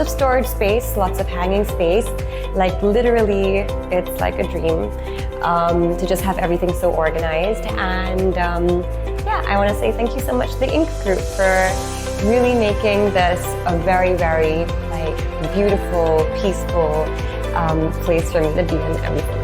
of storage space, lots of hanging space. Like literally, it's like a dream to just have everything so organized. And yeah, I want to say thank you so much to the Ink Group for really making this a very, very like beautiful, peaceful place for me to be in every single